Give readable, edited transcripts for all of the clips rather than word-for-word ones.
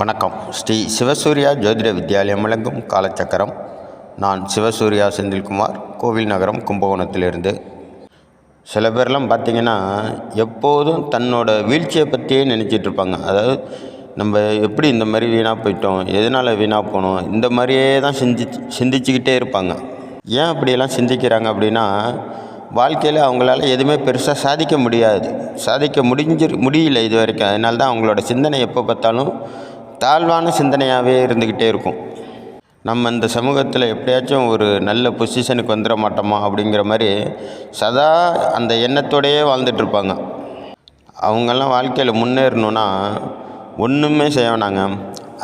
வணக்கம். ஸ்ரீ சிவசூர்யா ஜோதிட வித்யாலயம் வழங்கும் காலச்சக்கரம். நான் சிவசூர்யா செந்தில்குமார், கோவில் நகரம், கும்பகோணத்திலிருந்து. சில பேர்லாம் பார்த்திங்கன்னா எப்போதும் தன்னோட வீழ்ச்சியை பற்றியே நினச்சிட்ருப்பாங்க. அதாவது நம்ம எப்படி இந்த மாதிரி வீணாக போயிட்டோம், எதனால் வீணாக போனோம், இந்த மாதிரியே தான் சிந்திச்சுக்கிட்டே இருப்பாங்க. ஏன் அப்படியெல்லாம் சிந்திக்கிறாங்க அப்படின்னா, வாழ்க்கையில் அவங்களால எதுவுமே பெருசாக சாதிக்க முடியல இது வரைக்கும். அதனால தான் அவங்களோட சிந்தனை எப்போ பார்த்தாலும் தாழ்வான சிந்தனையாகவே இருந்துக்கிட்டே இருக்கும். நம்ம இந்த சமூகத்தில் எப்படியாச்சும் ஒரு நல்ல பொசிஷனுக்கு வந்துட மாட்டோமா அப்படிங்கிற மாதிரி சதா அந்த எண்ணத்தோடையே வாழ்ந்துட்டுருப்பாங்க. அவங்கெல்லாம் வாழ்க்கையில் முன்னேறணுன்னா ஒன்றுமே செய்ய வேணாங்க.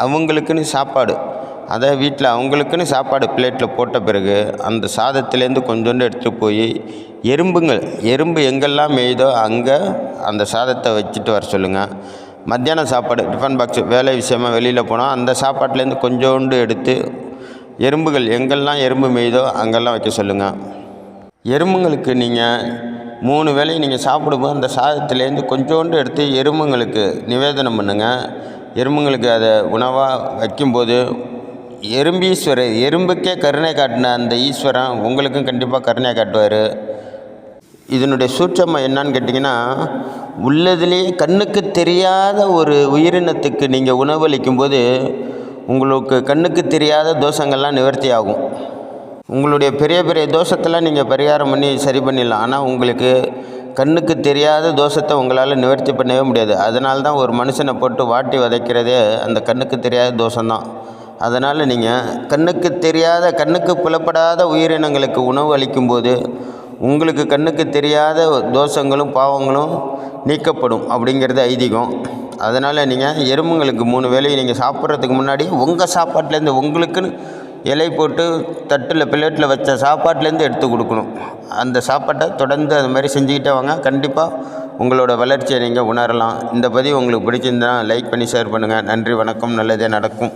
அவங்களுக்குன்னு சாப்பாடு, அதை வீட்டில் அவங்களுக்குன்னு சாப்பாடு பிளேட்டில் போட்ட பிறகு அந்த சாதத்துலேருந்து கொஞ்சோண்டு எடுத்துகிட்டு போய் எறும்பு எங்கெல்லாம் மேயுதோ அங்கே அந்த சாதத்தை வச்சுட்டு வர சொல்லுங்கள். மத்தியானம் சாப்பாடு டிஃபன் பாக்ஸ் வேலை விஷயமாக வெளியில் போனால் அந்த சாப்பாட்டிலேருந்து கொஞ்சோண்டு எடுத்து எறும்புகள் எங்கெல்லாம் எறும்பு மேயுதோ அங்கெல்லாம் வைக்க சொல்லுங்கள். எறும்புங்களுக்கு நீங்கள் 3 வேளை நீங்கள் சாப்பிடும்போது அந்த சாதத்துலேருந்து கொஞ்சோண்டு எடுத்து எறும்புங்களுக்கு நிவேதனம் பண்ணுங்கள். எறும்புங்களுக்கு அதை உணவாக வைக்கும்போது எறும்புக்கே கருணை காட்டின அந்த ஈஸ்வரன் உங்களுக்கும் கண்டிப்பாக கருணை காட்டுவார். இதனுடைய சூட்சமாக என்னான்னு கேட்டிங்கன்னா, உள்ளதுலேயே கண்ணுக்கு தெரியாத ஒரு உயிரினத்துக்கு நீங்கள் உணவளிக்கும்போது உங்களுக்கு கண்ணுக்கு தெரியாத தோஷங்கள்லாம் நிவர்த்தி ஆகும். உங்களுடைய பெரிய பெரிய தோஷத்தெல்லாம் நீங்கள் பரிகாரம் பண்ணி சரி பண்ணிடலாம். ஆனால் உங்களுக்கு கண்ணுக்கு தெரியாத தோஷத்தை உங்களால் நிவர்த்தி பண்ணவே முடியாது. அதனால தான் ஒரு மனுஷனை போட்டு வாட்டி வதைக்கிறதே அந்த கண்ணுக்கு தெரியாத தோஷம்தான். அதனால் நீங்கள் கண்ணுக்கு புலப்படாத உயிரினங்களுக்கு உணவு அளிக்கும்போது உங்களுக்கு கண்ணுக்கு தெரியாத தோஷங்களும் பாவங்களும் நீக்கப்படும் அப்படிங்கிறது ஐதீகம். அதனால் நீங்கள் எறும்புங்களுக்கு 3 வேளையை நீங்கள் சாப்பிட்றதுக்கு முன்னாடி உங்கள் சாப்பாட்டிலேருந்து உங்களுக்குன்னு இலை போட்டு தட்டில் பிளேட்டில் வச்ச சாப்பாட்டிலேருந்து எடுத்து கொடுக்கணும். அந்த சாப்பாட்டை தொடர்ந்து அது மாதிரி செஞ்சுக்கிட்டே வாங்க. கண்டிப்பாக உங்களோட வளர்ச்சியை நீங்கள் உணரலாம். இந்த பதிவு உங்களுக்கு பிடிச்சிருந்தா லைக் பண்ணி ஷேர் பண்ணுங்கள். நன்றி, வணக்கம். நல்லதே நடக்கும்.